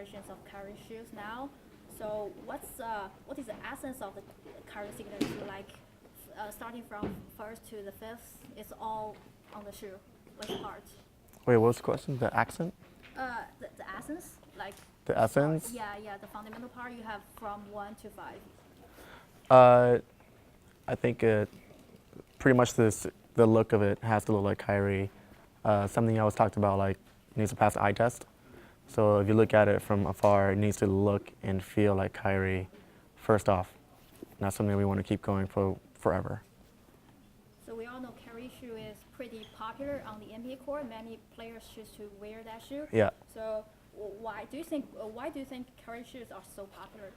generations of Kyrie shoes now. So what is the essence of the Kyrie signature shoe? Like starting from first to the fifth, it's all on the shoe. Which part? Wait, what was the question? The accent? The essence, like The essence? yeah, the fundamental part you have from 1 to 5. Uh, I think pretty much the look of it has to look like Kyrie. Something I always talked about, like, it needs to pass the eye test. So if you look at it from afar, it needs to look and feel like Kyrie first off. And that's something we want to keep going for forever. So we all know Kyrie shoe is pretty popular on the NBA court. Many players choose to wear that shoe. Yeah. So why do you think Kyrie shoes are so popular?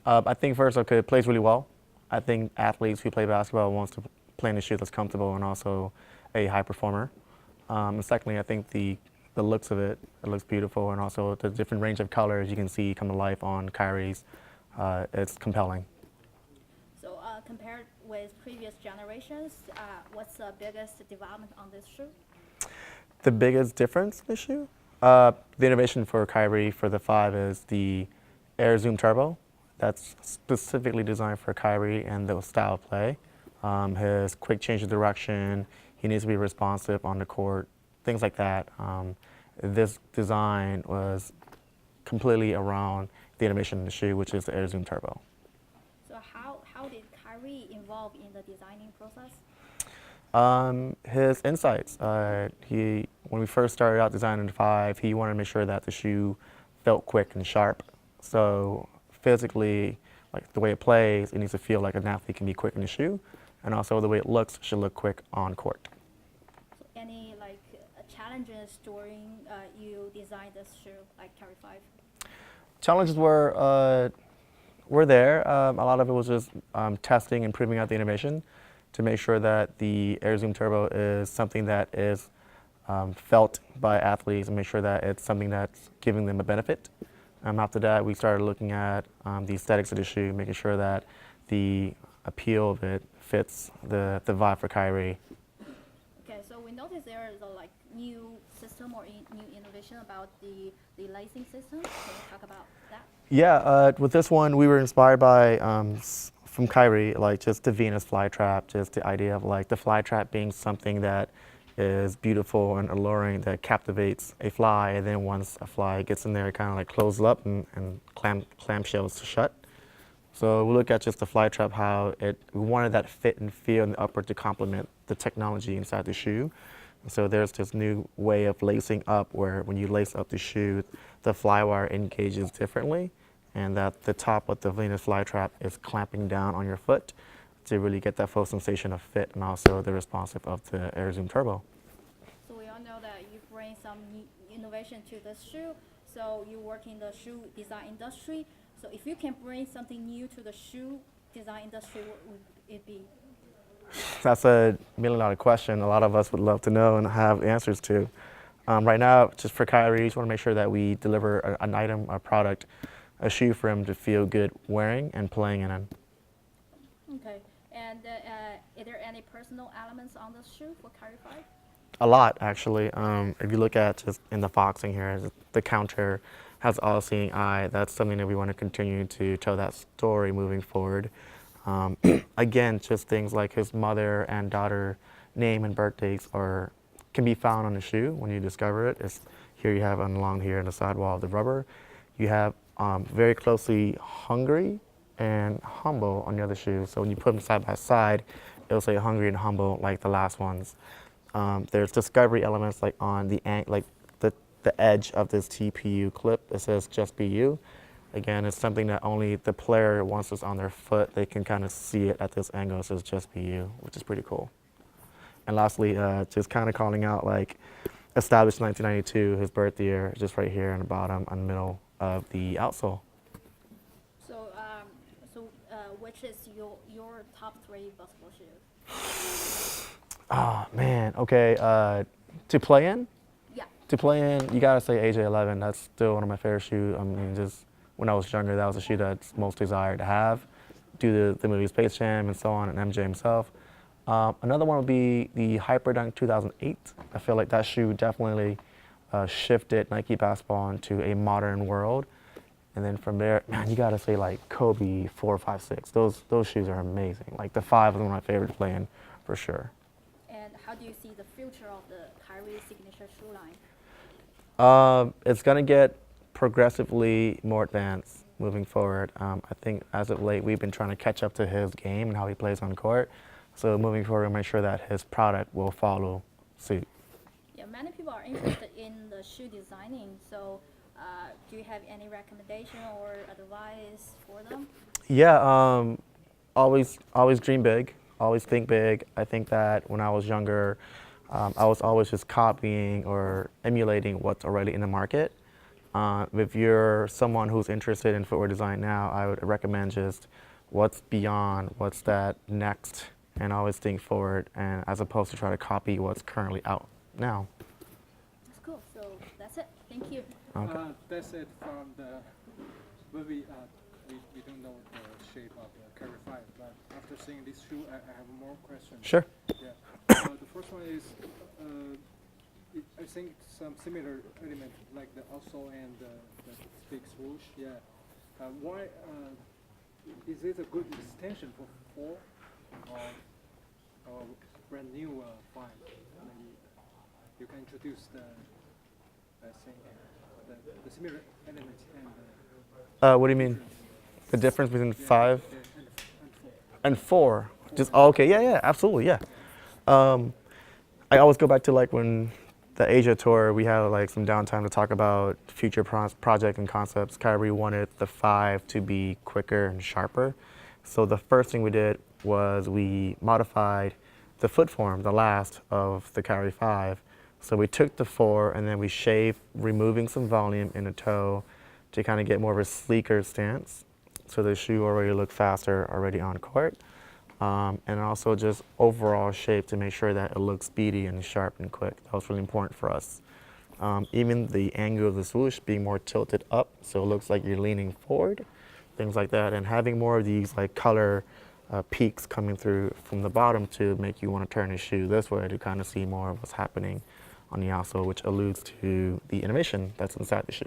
I think first, okay, it plays really well. I think athletes who play basketball wants to play in a shoe that's comfortable and also a high performer. And secondly, I think the looks of it looks beautiful, and also the different range of colors you can see come to life on Kyrie's, it's compelling. So compared with previous generations, what's the biggest development on this shoe? The biggest difference in the shoe? The innovation for Kyrie for the 5 is the Air Zoom Turbo. That's specifically designed for Kyrie and the style of play. His quick change of direction, he needs to be responsive on the court, things like that. This design was completely around the innovation in the shoe, which is the Air Zoom Turbo. So how did Kyrie involve in the designing process? His insights. When we first started out designing the 5, he wanted to make sure that the shoe felt quick and sharp. So physically, like the way it plays, it needs to feel like an athlete can be quick in the shoe, and also the way it looks should look quick on court. So any challenges during you designed this shoe, like Kyrie 5? Challenges were there. A lot of it was just testing and proving out the innovation to make sure that the Air Zoom Turbo is something that is felt by athletes, and make sure that it's something that's giving them a benefit. After that, we started looking at the aesthetics of the shoe, making sure that the appeal of it fits the vibe for Kyrie. Okay, so we noticed there is a new system or new innovation about the lacing system. Can you talk about that? Yeah, with this one, we were inspired by from Kyrie, like just the Venus flytrap, just the idea of like the flytrap being something that is beautiful and alluring, that captivates a fly, and then once a fly gets in there, it kind of like closes up and clamshells shut. So we look at just the flytrap, how we wanted that fit and feel in the upper to complement the technology inside the shoe. So there's this new way of lacing up, where when you lace up the shoe, the flywire engages differently, and that the top of the Venus flytrap is clamping down on your foot to really get that full sensation of fit, and also the responsive of the Air Zoom Turbo. So we all know that you bring some innovation to this shoe. So you work in the shoe design industry. So if you can bring something new to the shoe design industry, what would it be? That's a $1 million question. A lot of us would love to know and have answers to. Right now, just for Kyrie, we just want to make sure that we deliver an item, a product, a shoe for him to feel good wearing and playing in it. Okay. And are there any personal elements on this shoe for Kyrie 5? A lot, actually. If you look at just in the boxing here, the counter has all-seeing eye. That's something that we want to continue to tell that story moving forward. Again, just things like his mother and daughter name and birthdays can be found on the shoe when you discover it. Here you have along here on the sidewall of the rubber. You have very closely hungry and humble on the other shoe. So when you put them side by side, it'll say hungry and humble like the last ones. There's discovery elements like on the edge of this TPU clip. It says just be you. Again, it's something that only the player, once it's on their foot, they can kind of see it at this angle. It says just be you, which is pretty cool. And lastly, just kind of calling out like established 1992, his birth year, just right here in the bottom and middle of the outsole. Which is your top 3 basketball shoes? Oh man, okay. To play in? Yeah. To play in, you gotta say AJ11. That's still one of my favorite shoes. I mean, just when I was younger, that was a shoe that's most desired to have, due to the movie Space Jam and so on, and MJ himself. Another one would be the Hyperdunk 2008. I feel like that shoe definitely shifted Nike basketball into a modern world. And then from there, man, you gotta say like Kobe 4, 5, 6. Those shoes are amazing. Like the 5 is one of my favorites to play in, for sure. And how do you see the future of the Kyrie signature shoe line? It's gonna get progressively more advanced moving forward. I think as of late, we've been trying to catch up to his game and how he plays on court. So moving forward, we'll make sure that his product will follow suit. Yeah, many people are interested in the shoe designing. So, do you have any recommendation or advice for them? Yeah, always dream big, always think big. I think that when I was younger, I was always just copying or emulating what's already in the market. If you're someone who's interested in footwear design now, I would recommend just what's beyond, what's that next, and always think forward, and as opposed to try to copy what's currently out now. That's cool. So that's it. Thank you. Okay. That's it from the we don't know the shape of the Kyrie 5, but after seeing this shoe, I have more questions. Sure. Yeah. The first one is, I think some similar element like the outsole and the big swoosh. Yeah. Why is it a good extension for 4 or brand new 5? Maybe you can introduce the thing, the similar elements and. What do you mean? The difference between 5 And 4. and 4? Just okay. Yeah, absolutely. Yeah. I always go back to like when the Asia tour, we had like some downtime to talk about future project and concepts. Kyrie wanted the 5 to be quicker and sharper. So the first thing we did was we modified the foot form, the last of the Kyrie 5. So we took the 4 and then we shaved, removing some volume in the toe to kind of get more of a sleeker stance. So the shoe already looked faster already on court. And also just overall shape to make sure that it looks speedy and sharp and quick. That was really important for us. Even the angle of the swoosh being more tilted up, so it looks like you're leaning forward, things like that. And having more of these like color peaks coming through from the bottom to make you want to turn the shoe this way to kind of see more of what's happening on the outsole, which alludes to the innovation that's inside the shoe.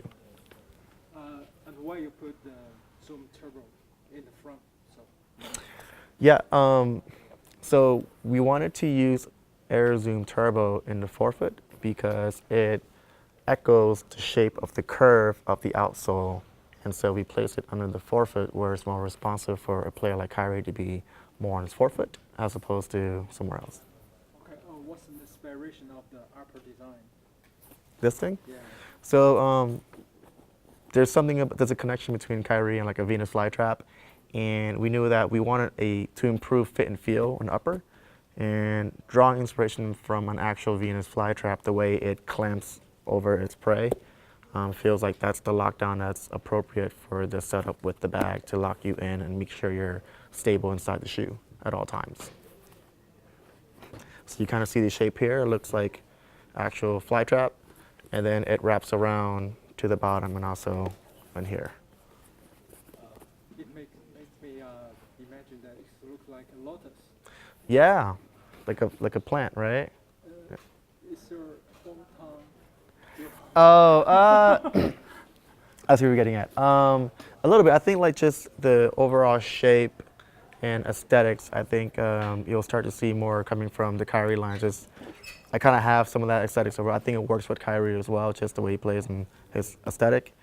And why you put the Zoom Turbo in the front? So. Yeah, so we wanted to use Air Zoom Turbo in the forefoot because it echoes the shape of the curve of the outsole. And so we placed it under the forefoot where it's more responsive for a player like Kyrie to be more on his forefoot as opposed to somewhere else. Okay, what's the inspiration of the upper design? This thing? Yeah. So there's a connection between Kyrie and like a Venus flytrap. And we knew that we wanted to improve fit and feel in upper, and drawing inspiration from an actual Venus flytrap, the way it clamps over its prey, feels like that's the lockdown that's appropriate for the setup with the bag to lock you in and make sure you're stable inside the shoe at all times. So you kind of see the shape here. It looks like actual flytrap, and then it wraps around to the bottom and also in here. It makes me imagine that it looks like a lotus. Yeah, like a plant, right? Is your hometown? Oh, I see what you're getting at. A little bit. I think like just the overall shape and aesthetics. I think you'll start to see more coming from the Kyrie line. Just I kind of have some of that aesthetics over. I think it works with Kyrie as well, just the way he plays and his aesthetic.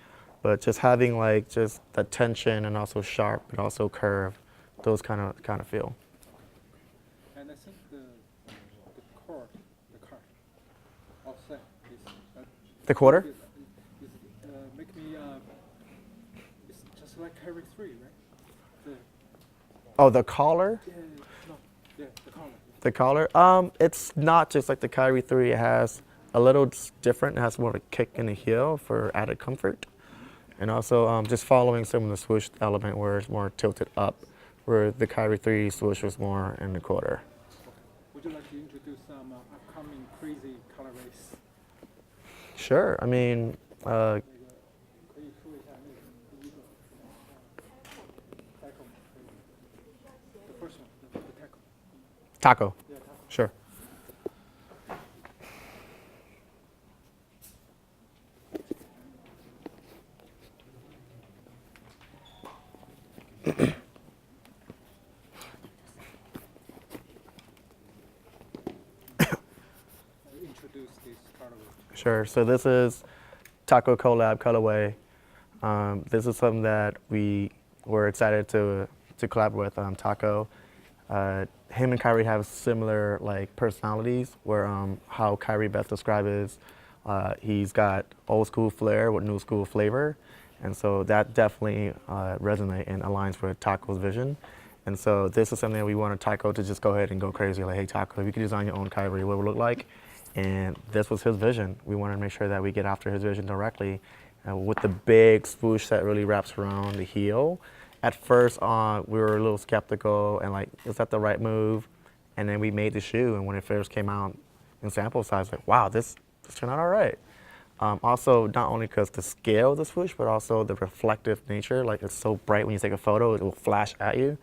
But just having like just the tension and also sharp and also curve, those kind of feel. And I think the card offset is The quarter? is make me it's just like Kyrie 3, right? Oh, the collar? The collar. The collar? It's not just like the Kyrie 3. It has a little different. It has more of a kick in the heel for added comfort. And also just following some of the swoosh element where it's more tilted up, where the Kyrie 3 swoosh was more in the quarter. Would you like to introduce some upcoming crazy colorways? Sure. I mean, The first one, the tackle. taco. Yeah, tackle. Sure. Introduce this colorway. Sure. So this is Taco Collab colorway. This is something that we were excited to collab with Taco. Him and Kyrie have similar like personalities. Where how Kyrie best described is, he's got old school flair with new school flavor, and so that definitely resonates and aligns with Taco's vision. And so this is something that we wanted Taco to just go ahead and go crazy. Like, hey Taco, if you could design your own Kyrie, what would it look like? And this was his vision. We wanted to make sure that we get after his vision directly with the big swoosh that really wraps around the heel. At first, we were a little skeptical and like, is that the right move? And then we made the shoe, and when it first came out in sample size, like, wow, this turned out all right. Also, not only because the scale of the swoosh, but also the reflective nature. Like, it's so bright when you take a photo, it will flash at you.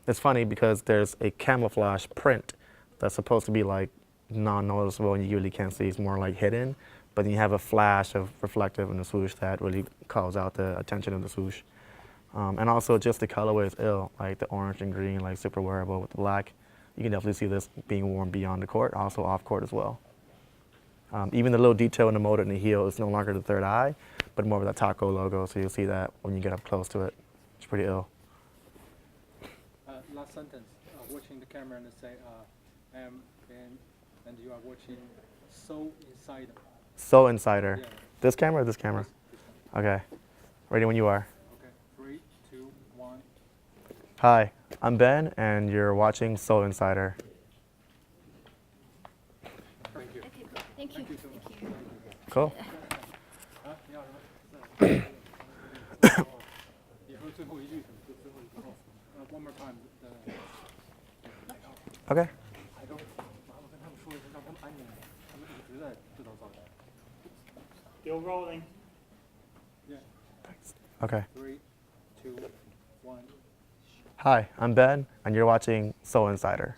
It's funny because there's a camouflage print that's supposed to be like non-noticeable and you really can't see. It's more like hidden, but then you have a flash of reflective in the swoosh that really calls out the attention of the swoosh. And also just the colorway is ill, like the orange and green, like super wearable with the black. You can definitely see this being worn beyond the court, also off court as well. Even the little detail in the motor in the heel is no longer the third eye, but more of that Taco logo, so you'll see that when you get up close to it. It's pretty ill. Last sentence, watching the camera and say, I am Ben, and you are watching Soul Insider. Soul Insider. Yeah. This camera or this camera? This one. Okay. Ready when you are. Okay, 3, 2, 1. Hi, I'm Ben, and you're watching Soul Insider. Thank you. Okay, cool. Thank you. Thank you so much. Thank you. Cool. 以后最后一句什么？就最后一句。One more time. Okay. I don't. 麻烦跟他们说一声，让他们安静点，他们一直在制造噪音。 Still rolling. Yeah. Okay. 3, 2, 1. Hi, I'm Ben, and you're watching Soul Insider.